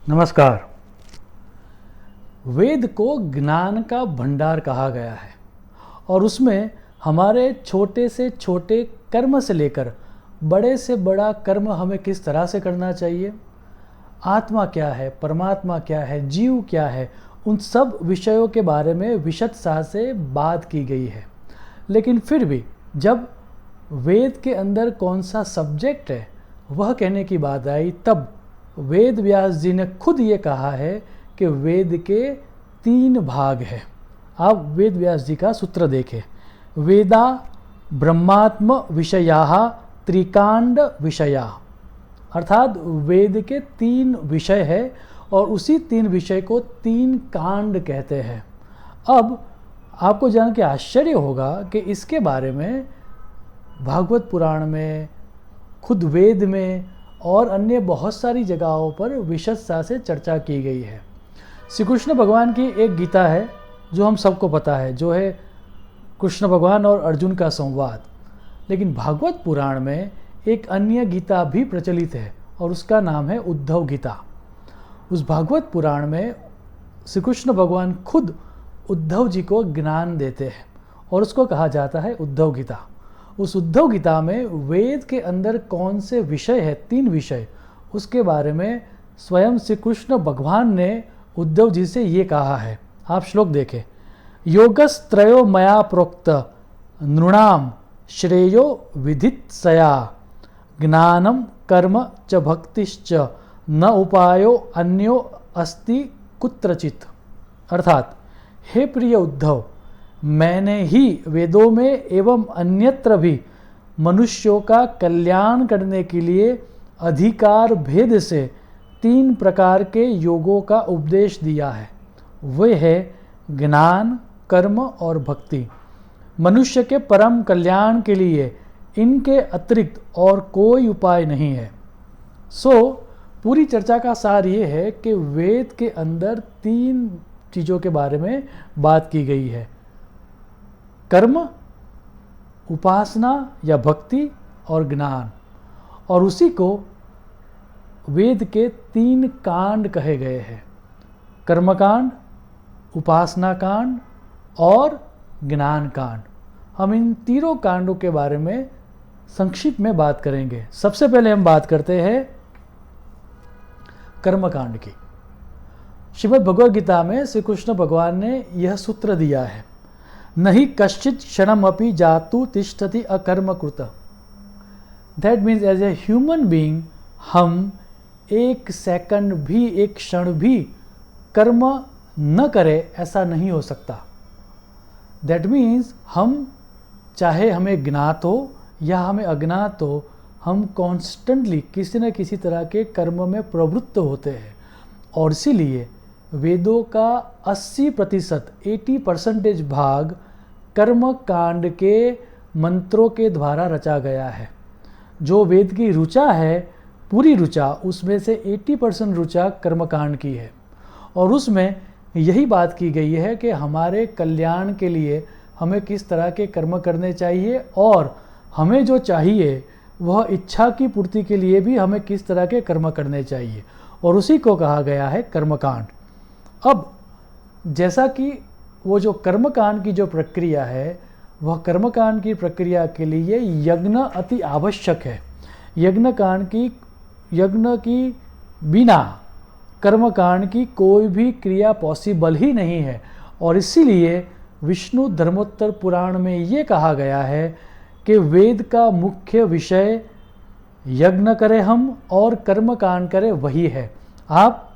नमस्कार। वेद को ज्ञान का भंडार कहा गया है और उसमें हमारे छोटे से छोटे कर्म से लेकर बड़े से बड़ा कर्म हमें किस तरह से करना चाहिए, आत्मा क्या है, परमात्मा क्या है, जीव क्या है, उन सब विषयों के बारे में विशदता से बात की गई है। लेकिन फिर भी जब वेद के अंदर कौन सा सब्जेक्ट है वह कहने की बात आई, तब वेद व्यास जी ने खुद ये कहा है कि वेद के 3 भाग हैं। आप वेद व्यास जी का सूत्र देखें, वेदा ब्रह्मात्म विषयाः त्रिकांड विषया, अर्थात वेद के 3 विषय है और उसी 3 विषय को 3 कांड कहते हैं। अब आपको जान के आश्चर्य होगा कि इसके बारे में भागवत पुराण में, खुद वेद में और अन्य बहुत सारी जगहों पर विशदता से चर्चा की गई है। श्री कृष्ण भगवान की एक गीता है जो हम सबको पता है, जो है कृष्ण भगवान और अर्जुन का संवाद। लेकिन भागवत पुराण में एक अन्य गीता भी प्रचलित है और उसका नाम है उद्धव गीता। उस भागवत पुराण में श्री कृष्ण भगवान खुद उद्धव जी को ज्ञान देते हैं और उसको कहा जाता है उद्धव गीता। उस उद्धव गीता में वेद के अंदर कौन से विषय है, 3 विषय, उसके बारे में स्वयं श्री कृष्ण भगवान ने उद्धव जी से ये कहा है। आप श्लोक देखें, योगस्त्रयो मया प्रोक्त नृणाम श्रेयो विदित्सया ज्ञानम कर्म च भक्तिश्च न उपायो अन्यो अस्ति कुत्रचित। अर्थात हे प्रिय उद्धव, मैंने ही वेदों में एवं अन्यत्र भी मनुष्यों का कल्याण करने के लिए अधिकार भेद से 3 प्रकार के योगों का उपदेश दिया है। वे है ज्ञान, कर्म और भक्ति। मनुष्य के परम कल्याण के लिए इनके अतिरिक्त और कोई उपाय नहीं है। पूरी चर्चा का सार ये है कि वेद के अंदर 3 चीज़ों के बारे में बात की गई है, कर्म, उपासना या भक्ति और ज्ञान। और उसी को वेद के 3 कांड कहे गए हैं, कर्मकांड, उपासना कांड और ज्ञान कांड। हम इन तीनों कांडों के बारे में संक्षिप्त में बात करेंगे। सबसे पहले हम बात करते हैं कर्मकांड की। श्रीमद् भगवद गीता में श्री कृष्ण भगवान ने यह सूत्र दिया है, नहीं कश्चित क्षणमपि जातु तिष्ठति अकर्मकृत। That means as a human being हम एक सेकंड भी, एक क्षण भी कर्म न करें ऐसा नहीं हो सकता। दैट मीन्स हम, चाहे हमें ज्ञात हो या हमें अज्ञात हो, हम कॉन्स्टेंटली किसी न किसी तरह के कर्म में प्रवृत्त होते हैं। और इसीलिए वेदों का 80%, 80% भाग कर्म कांड के मंत्रों के द्वारा रचा गया है। जो वेद की ऋचा है, पूरी ऋचा, उसमें से 80% ऋचा कर्मकांड की है और उसमें यही बात की गई है कि हमारे कल्याण के लिए हमें किस तरह के कर्म करने चाहिए और हमें जो चाहिए वह इच्छा की पूर्ति के लिए भी हमें किस तरह के कर्म करने चाहिए, और उसी को कहा गया है कर्मकांड। अब जैसा कि वो जो कर्मकांड की जो प्रक्रिया है, वह कर्मकांड की प्रक्रिया के लिए यज्ञ अति आवश्यक है। यज्ञ की बिना कर्मकांड की कोई भी क्रिया पॉसिबल ही नहीं है। और इसीलिए विष्णु धर्मोत्तर पुराण में ये कहा गया है कि वेद का मुख्य विषय यज्ञ करें हम और कर्मकांड करें वही है। आप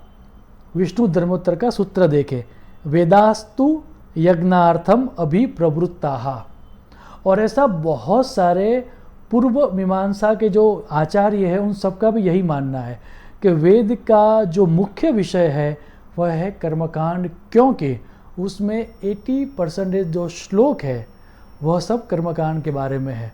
विष्णु धर्मोत्तर का सूत्र देखें, वेदास्तु यज्ञार्थम अभिप्रवृत्ताः। और ऐसा बहुत सारे पूर्व मीमांसा के जो आचार्य हैं उन सबका भी यही मानना है कि वेद का जो मुख्य विषय है वह है कर्मकांड, क्योंकि उसमें 80% जो श्लोक है वह सब कर्मकांड के बारे में है।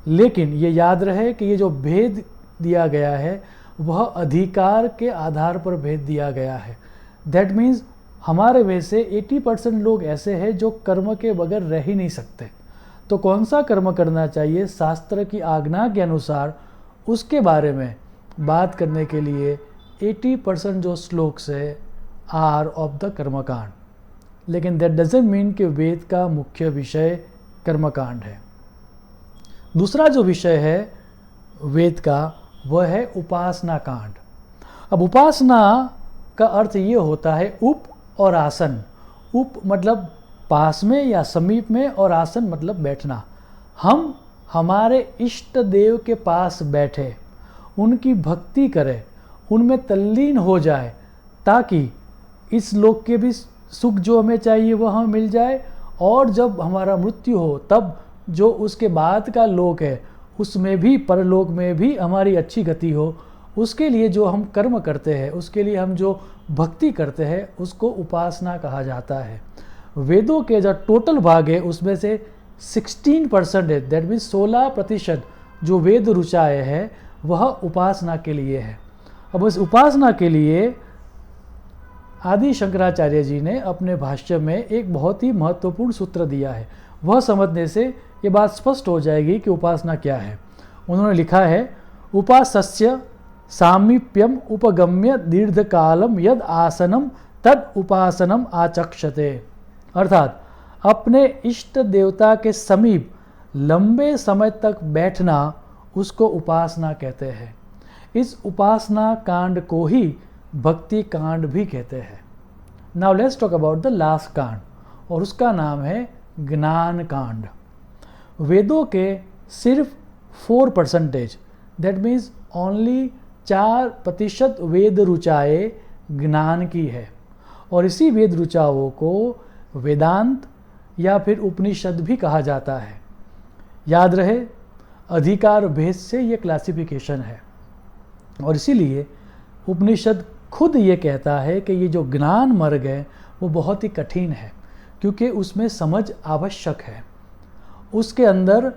लेकिन ये याद रहे कि ये जो भेद दिया गया है वह अधिकार के आधार पर भेद दिया गया है। दैट मीन्स हमारे में से 80% लोग ऐसे हैं जो कर्म के बगैर रह ही नहीं सकते। तो कौन सा कर्म करना चाहिए शास्त्र की आज्ञा के अनुसार, उसके बारे में बात करने के लिए 80% जो श्लोक्स है आर ऑफ द कर्मकांड, लेकिन दैट डजेंट मीन कि वेद का मुख्य विषय कर्मकांड है। दूसरा जो विषय है वेद का वह है उपासना कांड। अब उपासना का अर्थ ये होता है उप और आसन। उप मतलब पास में या समीप में, और आसन मतलब बैठना। हम हमारे इष्ट देव के पास बैठे, उनकी भक्ति करें, उनमें तल्लीन हो जाए, ताकि इस लोक के भी सुख जो हमें चाहिए वह हमें मिल जाए, और जब हमारा मृत्यु हो तब जो उसके बाद का लोक है उसमें भी, परलोक में भी हमारी अच्छी गति हो। उसके लिए जो हम कर्म करते हैं, उसके लिए हम जो भक्ति करते हैं, उसको उपासना कहा जाता है। वेदों के जो टोटल भाग है उसमें से 16% है, दैट मीन्स 16% जो वेद ऋचाएँ है वह उपासना के लिए है। अब इस उपासना के लिए आदि शंकराचार्य जी ने अपने भाष्य में एक बहुत ही महत्वपूर्ण सूत्र दिया है। वह समझने से ये बात स्पष्ट हो जाएगी कि उपासना क्या है। उन्होंने लिखा है, उपासस्य सामीप्यम उपगम्य दीर्घकालम यद आसनम तद उपासनम आचक्षते। अर्थात अपने इष्ट देवता के समीप लंबे समय तक बैठना उसको उपासना कहते हैं। इस उपासना कांड को ही भक्ति कांड भी कहते हैं। Now let's talk about the last कांड, और उसका नाम है ज्ञान कांड। वेदों के सिर्फ 4%, दैट मीन्स ओनली 4% वेद ऋचाएँ ज्ञान की है, और इसी वेद ऋचाओं को वेदांत या फिर उपनिषद भी कहा जाता है। याद रहे, अधिकार भेद से ये क्लासिफिकेशन है, और इसीलिए उपनिषद खुद ये कहता है कि ये जो ज्ञान मार्ग है वो बहुत ही कठिन है, क्योंकि उसमें समझ आवश्यक है। उसके अंदर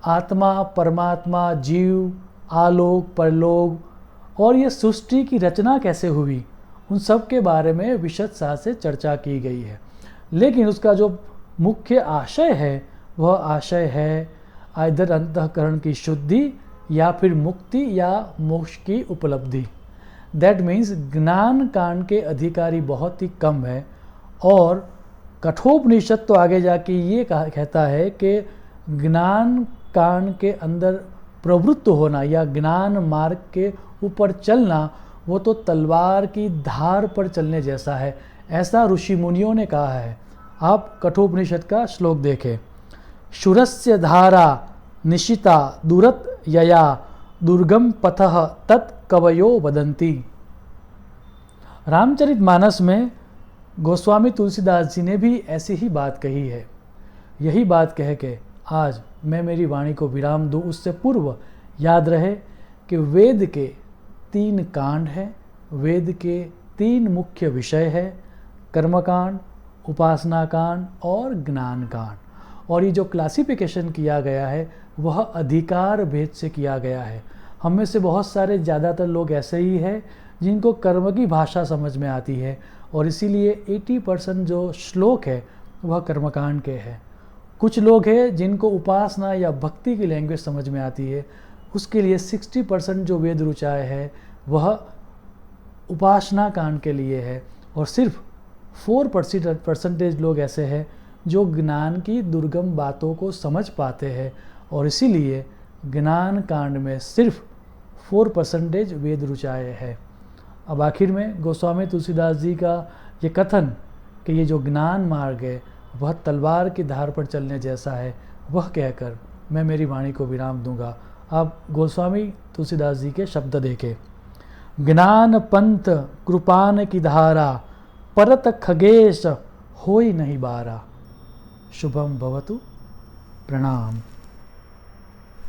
आत्मा, परमात्मा, जीव, आलोक, परलोक और ये सृष्टि की रचना कैसे हुई, उन सब के बारे में विशदता से चर्चा की गई है। लेकिन उसका जो मुख्य आशय है वह आशय है आइदर अंतःकरण की शुद्धि या फिर मुक्ति या मोक्ष की उपलब्धि। दैट मीन्स ज्ञान कांड के अधिकारी बहुत ही कम है, और कठोपनिषद तो आगे जाके ये कहता है कि ज्ञान कांड के अंदर प्रवृत्त होना या ज्ञान मार्ग के ऊपर चलना वो तो तलवार की धार पर चलने जैसा है, ऐसा ऋषि मुनियों ने कहा है। आप कठोपनिषद का श्लोक देखें, शूरस्य धारा निशिता दूरत यया दुर्गम पथः तत् कवयो वदन्ति। रामचरितमानस में गोस्वामी तुलसीदास जी ने भी ऐसी ही बात कही है। यही बात कह के आज मैं मेरी वाणी को विराम दूं, उससे पूर्व याद रहे कि वेद के 3 कांड हैं, वेद के 3 मुख्य विषय है, कर्मकांड, उपासना कांड और ज्ञान कांड। और ये जो क्लासिफिकेशन किया गया है वह अधिकार भेद से किया गया है। हम में से बहुत सारे ज़्यादातर लोग ऐसे ही हैं जिनको कर्म की भाषा समझ में आती है, और इसीलिए 80% जो श्लोक है वह कर्मकांड के हैं। कुछ लोग हैं जिनको उपासना या भक्ति की लैंग्वेज समझ में आती है, उसके लिए 60% जो वेद ऋचाएँ है वह उपासना कांड के लिए है, और सिर्फ 4% लोग ऐसे हैं जो ज्ञान की दुर्गम बातों को समझ पाते हैं, और इसीलिए ज्ञान कांड में सिर्फ 4% वेद ऋचाएँ है। अब आखिर में गोस्वामी तुलसीदास जी का ये कथन कि ये जो ज्ञान मार्ग है वह तलवार की धार पर चलने जैसा है, वह कहकर मैं मेरी वाणी को विराम दूंगा। आप गोस्वामी तुलसीदास जी के शब्द देखें, ज्ञान पंथ कृपान की धारा परत खगेश होई नहीं बारा। शुभम भवतु। प्रणाम।